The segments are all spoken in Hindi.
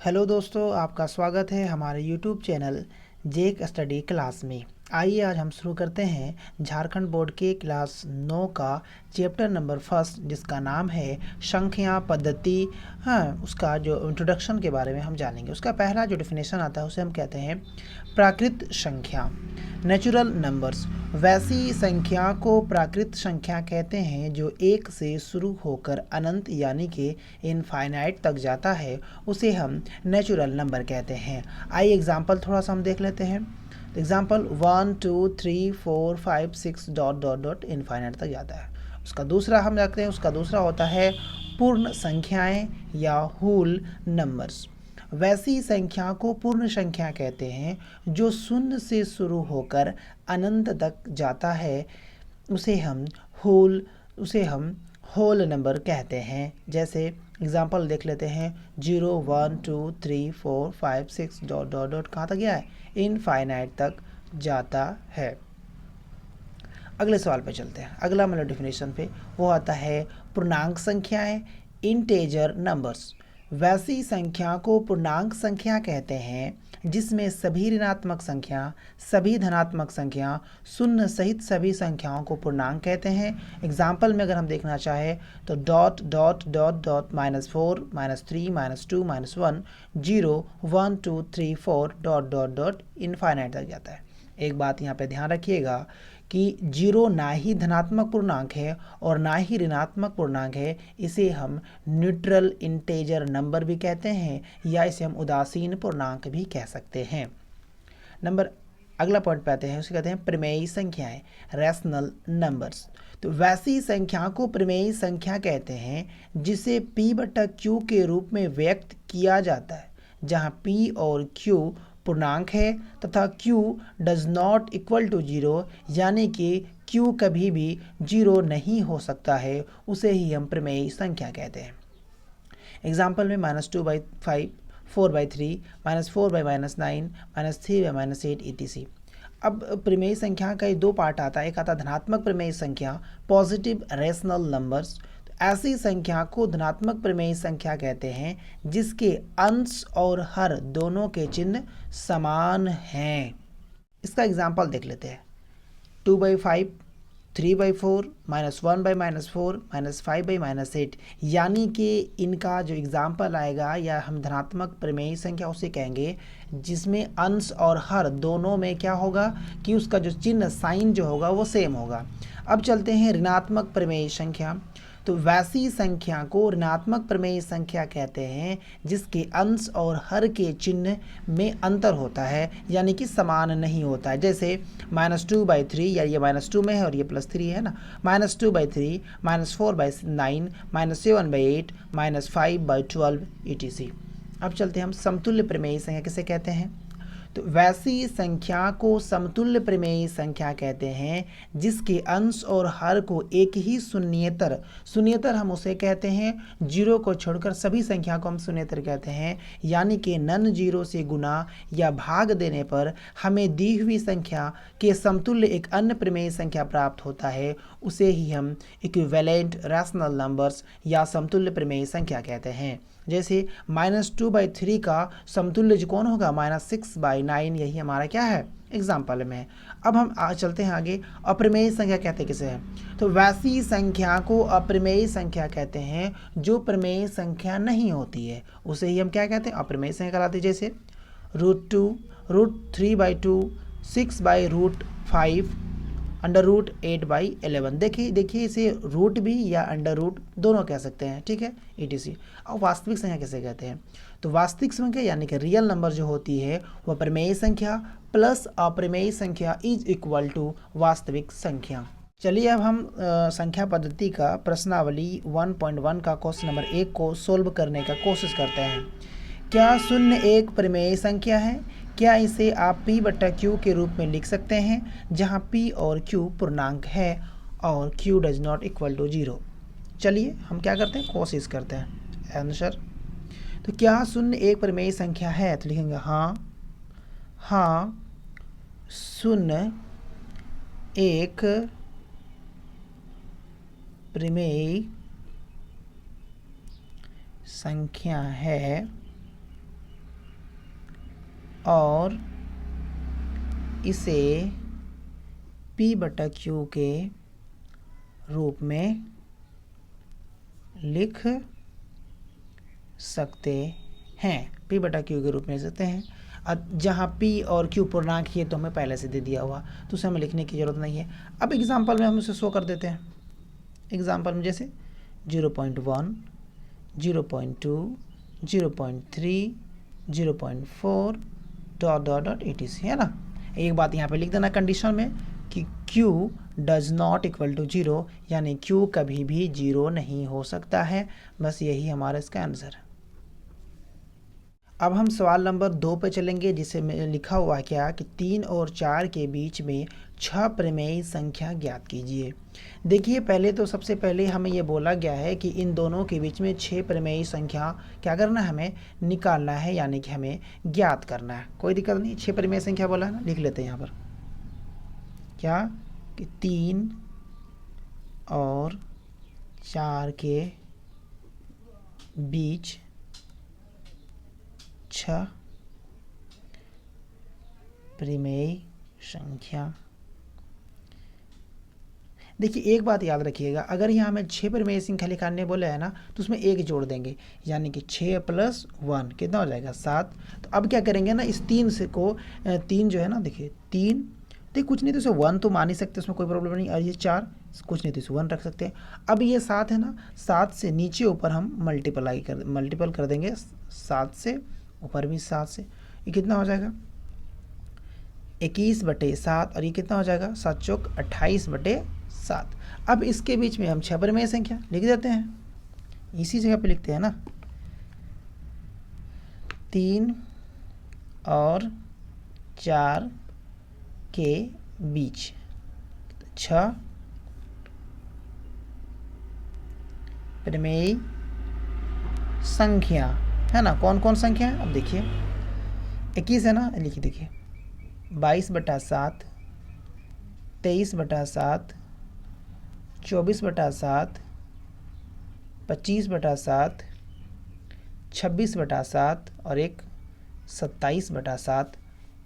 हेलो दोस्तों, आपका स्वागत है हमारे यूट्यूब चैनल जेक स्टडी क्लास में। आइए आज हम शुरू करते हैं झारखंड बोर्ड के क्लास 9 का चैप्टर नंबर फर्स्ट, जिसका नाम है संख्या पद्धति। उसका जो इंट्रोडक्शन के बारे में हम जानेंगे। उसका पहला जो डेफिनेशन आता है उसे हम कहते हैं प्राकृत संख्या, नेचुरल नंबर्स। वैसी संख्या को प्राकृत संख्या कहते हैं जो एक से शुरू होकर अनंत यानी कि इनफाइनाइट तक जाता है, उसे हम नेचुरल नंबर कहते हैं। आइए एग्जाम्पल थोड़ा सा हम देख लेते हैं। Example 1 2 3 4 5 6 dot dot dot infinite तक जाता है। उसका दूसरा हम रखते हैं, उसका दूसरा होता है पूर्ण संख्याएं या होल नंबर्स। वैसी संख्या को पूर्ण संख्या कहते हैं जो शून्य से शुरू होकर अनंत तक जाता है, उसे हम होल नंबर कहते हैं। जैसे एग्जाम्पल देख लेते हैं 0 1 2 3 4 5 6 डॉट डॉट डॉट कहाँ तक गया है, इनफाइनाइट तक जाता है। अगले सवाल पे चलते हैं। अगला मतलब डेफिनेशन पे वो आता है पूर्णांक संख्याएं, इंटेजर नंबर्स। वैसी संख्या को पूर्णांक संख्या कहते हैं जिसमें सभी ऋणात्मक संख्या, सभी धनात्मक संख्या, शून्य सहित सभी संख्याओं को पूर्णांक कहते हैं। एग्जाम्पल में अगर हम देखना चाहें तो dot dot dot dot -4 -3 -2 -1 0 1 2 3 4 dot dot dot infinite तक जाता है। एक बात यहाँ पे ध्यान रखिएगा कि 0 ना ही धनात्मक पूर्णांक है और ना ही ऋणात्मक पूर्णांक है। इसे हम न्यूट्रल इंटेजर नंबर भी कहते हैं या इसे हम उदासीन पूर्णांक भी कह सकते हैं। अगला पॉइंट पे आते हैं, उसे कहते हैं प्रमेयी संख्याएं, रैशनल नंबर्स। तो वैसी संख्या को प्रमेयी संख्या कहते हैं जिसे P/Q के रूप में व्यक्त किया जाता है, जहां P और Q पूर्णांक है तथा Q does not equal to 0 यानी कि Q कभी भी 0 नहीं हो सकता है, उसे ही हम प्रमेयी संख्या कहते हैं। एग्जाम्पल में -2/5 4/3 -4/-9 -3/-8 etc। अब प्रमेय संख्या का दो पार्ट आता है, एक आता धनात्मक प्रमेय संख्या, पॉजिटिव रेशनल नंबर्स। ऐसी संख्या को धनात्मक प्रमेय संख्या कहते हैं जिसके अंश और हर दोनों के चिन्ह समान हैं। इसका एग्जाम्पल देख लेते हैं 2/5 3/4 -1/-4 -5/-8, यानी कि इनका जो एग्जाम्पल आएगा या हम धनात्मक प्रमेय संख्या उसे कहेंगे जिसमें अंश और हर दोनों में क्या होगा कि उसका जो चिन्ह साइन जो होगा वो सेम होगा। अब चलते हैं ऋणात्मक प्रमेय संख्या। तो वैसी संख्या को ऋणात्मक प्रमेय संख्या कहते हैं जिसके अंश और हर के चिन्ह में अंतर होता है, यानी कि समान नहीं होता है। जैसे -2/3, या ये -2 में है और ये +3 है ना, -2/3 -4/9 -7/8 -5/12 etc। अब चलते हैं हम समतुल्य प्रमेय संख्या किसे कहते हैं। तो वैसी संख्या को समतुल्य प्रमेय संख्या कहते हैं जिसके अंश और हर को एक ही शून्येतर हम उसे कहते हैं, 0 को छोड़कर सभी संख्या को हम शून्येतर कहते हैं, यानी कि नन 0 से गुना या भाग देने पर हमें दी हुई संख्या के समतुल्य एक अन्य प्रमेय संख्या प्राप्त होता है, उसे ही हम इक्विवेलेंट रैशनल नंबर्स या समतुल्य प्रमेय संख्या कहते हैं। जैसे -2/3 का समतुल्य जो कौन होगा, -6/9, यही हमारा क्या है एग्जाम्पल में। अब हम चलते हैं आगे, अप्रमेय संख्या कहते किसे हैं। तो वैसी संख्या को अप्रमेय संख्या कहते हैं जो प्रमेय संख्या नहीं होती है, उसे ही हम क्या कहते हैं, अप्रमेय संख्या कहलाती है। जैसे √2 √3/2 6/√5 √8/11। देखिए इसे रूट भी या अंडर रूट दोनों कह सकते हैं, ठीक है, etc। और वास्तविक संख्या किसे कहते हैं। तो वास्तविक संख्या यानी कि रियल नंबर जो होती है वह प्रमेय संख्या प्लस अप्रमेय संख्या इज इक्वल टू वास्तविक संख्या। चलिए अब हम संख्या पद्धति का प्रश्नावली 1.1 का क्वेश्चन नंबर 1 को सोल्व करने का कोशिश करते हैं। क्या शून्य एक प्रमेय संख्या है? क्या इसे आप P/Q के रूप में लिख सकते हैं जहां P और Q पूर्णांक है और Q does not equal to 0। चलिए हम क्या करते हैं, कोशिश करते हैं आंसर। तो क्या शून्य एक प्रमेय संख्या है, तो लिखेंगे हाँ शून्य एक प्रमेय संख्या है और इसे p/q के रूप में लिख सकते हैं। p/q के रूप में लिख सकते हैं। अब जहाँ p और q पूर्णांक ही है तो हमें पहले से दे दिया हुआ, तो उसे हमें लिखने की ज़रूरत नहीं है। अब एग्जाम्पल में हम उसे शो कर देते हैं। एग्जाम्पल में जैसे 0.1, 0.2, 0.3, 0.4 ... etc. है ना। एक बात यहाँ पे लिख देना कंडीशन में कि q does not equal to 0, यानी q कभी भी 0 नहीं हो सकता है। बस यही हमारा इसका आंसर है। अब हम सवाल नंबर 2 पे चलेंगे, जिसे में लिखा हुआ क्या कि 3 और 4 के बीच में 6 प्रमेय संख्या ज्ञात कीजिए। देखिए, पहले तो सबसे पहले हमें ये बोला गया है कि इन दोनों के बीच में 6 प्रमेय संख्या क्या करना है, हमें निकालना है, यानी कि हमें ज्ञात करना है। कोई दिक्कत नहीं, 6 प्रमेय संख्या बोला है ना, लिख लेते हैं यहाँ पर क्या कि 3 और 4 के बीच 6 प्रमेय संख्या। देखिए, एक बात याद रखिएगा, अगर यहाँ हमें 6 प्रमेय संख्या निकालने बोले है ना, तो उसमें 1 जोड़ देंगे, यानी कि 6 + 1 कितना हो जाएगा 7। तो अब क्या करेंगे ना, इस 3 से को 3 जो है ना, देखिए 3, देखिए कुछ नहीं तो इसे 1 तो मान ही सकते, उसमें कोई प्रॉब्लम नहीं। और ये 4, कुछ नहीं तो इसे 1 रख सकते हैं। अब ये 7 है ना, 7 से नीचे ऊपर हम मल्टीपल कर देंगे, 7 से ऊपर भी 7 से, ये कितना हो जाएगा 21/7, और ये कितना हो जाएगा 7 चौक 28/7। अब इसके बीच में हम 6 प्रमेय संख्या लिख देते हैं, इसी जगह पे लिखते हैं ना, 3 और 4 के बीच 6 प्रमेय संख्या है ना। कौन कौन संख्या है, अब देखिए 21 है ना, लिखिए देखिए 22/7, 23/7, 24/7, 25/7, 26/7 और एक 27/7।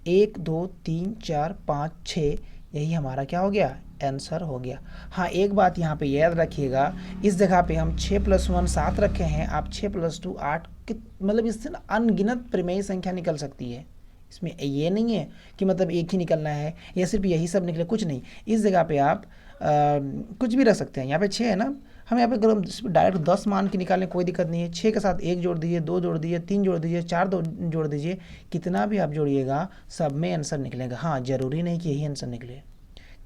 1 2 3 4 5 6, यही हमारा क्या हो गया, आंसर हो गया। हाँ, एक बात यहाँ पे याद रखिएगा, इस जगह पे हम 6 + 1 7 रखे हैं, आप 6 + 2 8, मतलब इससे ना अनगिनत प्रमेय संख्या निकल सकती है। इसमें ये नहीं है कि मतलब एक ही निकलना है या सिर्फ यही सब निकले, कुछ नहीं। इस जगह पे आप कुछ भी रख सकते हैं। यहाँ पे 6 है ना, हम यहाँ पे डायरेक्ट 10 मान के निकालें, कोई दिक्कत नहीं है। 6 के साथ 1 जोड़ दीजिए, 2 जोड़ दीजिए, 3 जोड़ दीजिए, 4 जोड़ दीजिए, कितना भी आप जोड़िएगा सब में आंसर निकलेगा। हाँ, ज़रूरी नहीं कि यही आंसर निकले,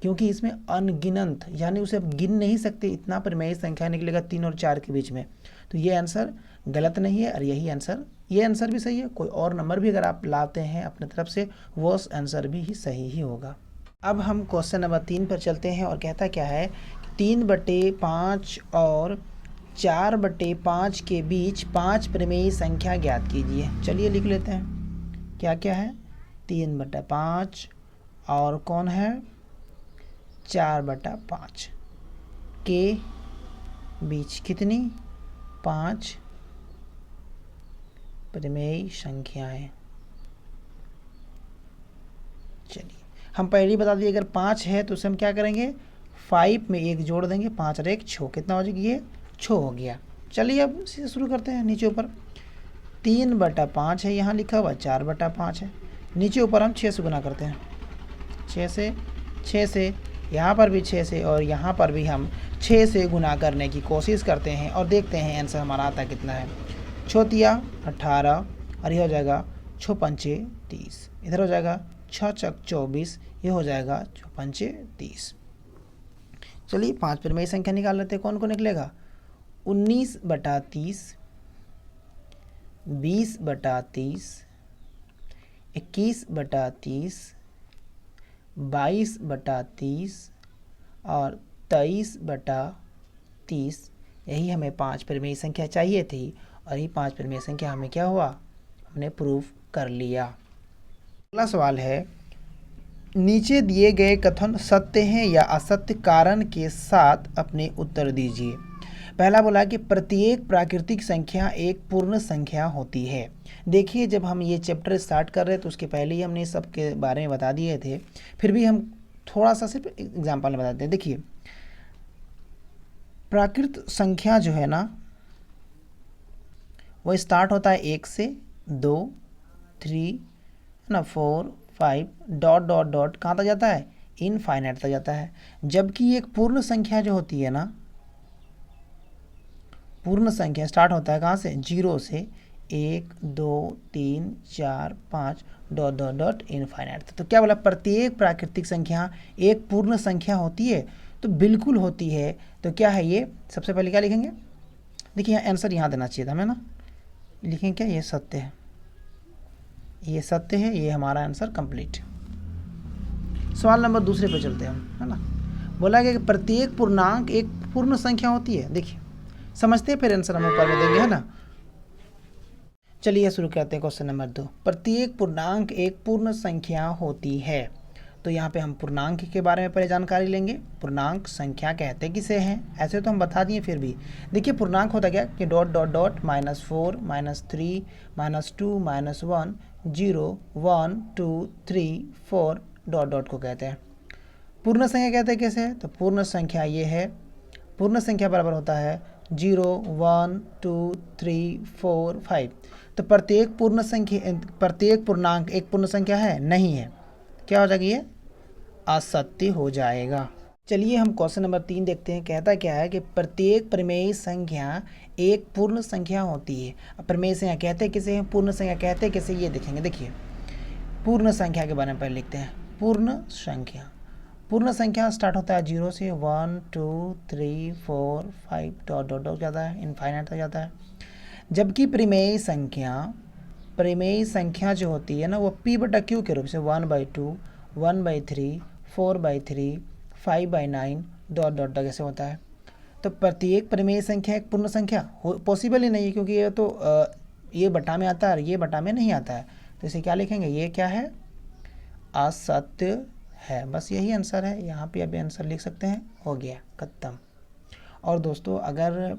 क्योंकि इसमें अनगिनत, यानी उसे आप गिन नहीं सकते, इतना प्रमेय संख्या निकलेगा 3 और 4 के बीच में। तो ये आंसर गलत नहीं है, और यही आंसर, ये आंसर भी सही है। कोई और नंबर भी अगर आप लाते हैं अपने तरफ से, वो आंसर भी सही ही होगा। अब हम क्वेश्चन नंबर 3 पर चलते हैं, और कहता क्या है, 3/5 और 4/5 के बीच 5 प्रमेय संख्या ज्ञात कीजिए। चलिए लिख लेते हैं, क्या क्या है, 3/5 और कौन है 4/5 के बीच कितनी 5 प्रमेय संख्याएं। चलिए, हम पहले ही बता दिए, अगर 5 है तो उसे हम क्या करेंगे, 5 में 1 जोड़ देंगे, 5 और 1 6, कितना हो जाएगा, ये 6 हो गया। चलिए अब इसे शुरू करते हैं, नीचे ऊपर 3/5 है, यहाँ लिखा हुआ 4/5 है, नीचे ऊपर हम 6 से गुना करते हैं, 6 से, यहाँ पर भी 6 से, और यहाँ पर भी हम 6 से गुना करने की कोशिश करते हैं, और देखते हैं आंसर हमारा आता कितना है। 6×3 18, और ये हो जाएगा 6×5 30, इधर हो जाएगा 6×4 24, ये हो जाएगा 6×5 30। चलिए 5 प्रमेय संख्या निकाल लेते हैं, कौन कौन निकलेगा, 19/30, 20/30, 21/30, 22/30 और 23/30। यही हमें 5 प्रमेय संख्या चाहिए थी, और ये 5 प्रमेय संख्या हमें क्या हुआ, हमने प्रूफ कर लिया। अगला सवाल है, नीचे दिए गए कथन सत्य हैं या असत्य, कारण के साथ अपने उत्तर दीजिए। पहला बोला कि प्रत्येक प्राकृतिक संख्या एक पूर्ण संख्या होती है। देखिए जब हम ये चैप्टर स्टार्ट कर रहे थे तो उसके पहले ही हमने सब के बारे में बता दिए थे, फिर भी हम थोड़ा सा सिर्फ एग्जाम्पल में बताते हैं। देखिए प्राकृत संख्या जो है ना वो स्टार्ट होता है 1 से 2 3 ना 4 5 डॉट डॉट डॉट कहाँ तक जाता है, इनफाइनाइट तक जाता है। जबकि एक पूर्ण संख्या जो होती है ना, पूर्ण संख्या स्टार्ट होता है कहाँ से, 0 से 1 2 3 4 5 डॉट डॉट डॉट इनफाइनाइट। तो क्या बोला, प्रत्येक प्राकृतिक संख्या एक पूर्ण संख्या होती है। तो बिल्कुल होती है। तो क्या है ये, सबसे पहले क्या लिखेंगे, देखिए आंसर यहाँ देना चाहिए था हमें ना, लिखेंगे क्या, ये सत्य है, ये सत्य है, ये हमारा आंसर कंप्लीट। सवाल नंबर दूसरे पे चलते हैं हम, है ना। बोला गया कि प्रत्येक पूर्णांक एक पूर्ण संख्या होती है। देखिए समझते हैं, फिर आंसर हम ऊपर में देंगे, है ना। चलिए शुरू करते हैं क्वेश्चन नंबर 2। प्रत्येक पूर्णांक एक पूर्ण संख्या होती है। तो यहाँ पे हम पूर्णांक के बारे में पहले जानकारी लेंगे। पूर्णांक संख्या कहते किसे हैं, ऐसे तो हम बता दिए, फिर भी देखिए पूर्णांक होता क्या कि dot dot dot -4 -3 -2 -1 0 1 2 3 4 dot dot को कहते हैं। पूर्ण संख्या कहते हैं कैसे, तो पूर्ण संख्या ये है, पूर्ण संख्या बराबर होता है 0 1 2 3 4 5। तो प्रत्येक पूर्ण संख्या, प्रत्येक पूर्णांक एक पूर्ण संख्या है, नहीं है, क्या हो जाएगा, ये असत्य हो जाएगा। चलिए हम क्वेश्चन नंबर 3 देखते हैं। कहता क्या है कि प्रत्येक परिमेय संख्या एक पूर्ण संख्या होती है। अब परिमेय संख्या कहते किसे हैं, पूर्ण संख्या कहते किसे, ये देखेंगे। देखिए पूर्ण संख्या के बारे में पहले लिखते हैं। पूर्ण संख्या, पूर्ण संख्या स्टार्ट होता है 0 से 1 2 3 4 5 डॉट डॉट डॉट जाता है, इनफाइनाइट तक जाता है। जबकि परिमेय संख्या, परिमेय संख्या जो होती है ना वो p/q के रूप से 1/2 1/3 4/3 5/9 डॉट डॉट डॉट ऐसे होता है। तो प्रत्येक परिमेय संख्या एक पूर्ण संख्या पॉसिबल ही नहीं है, क्योंकि ये तो ये बटा में आता है और ये बटा में नहीं आता है। तो इसे क्या लिखेंगे, ये क्या है, असत्य है। बस यही आंसर है, यहाँ पे अभी आंसर लिख सकते हैं, हो गया खत्म। और दोस्तों अगर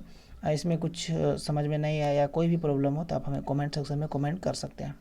इसमें कुछ समझ में नहीं आया या कोई भी प्रॉब्लम हो तो आप हमें कमेंट सेक्शन में कमेंट कर सकते हैं।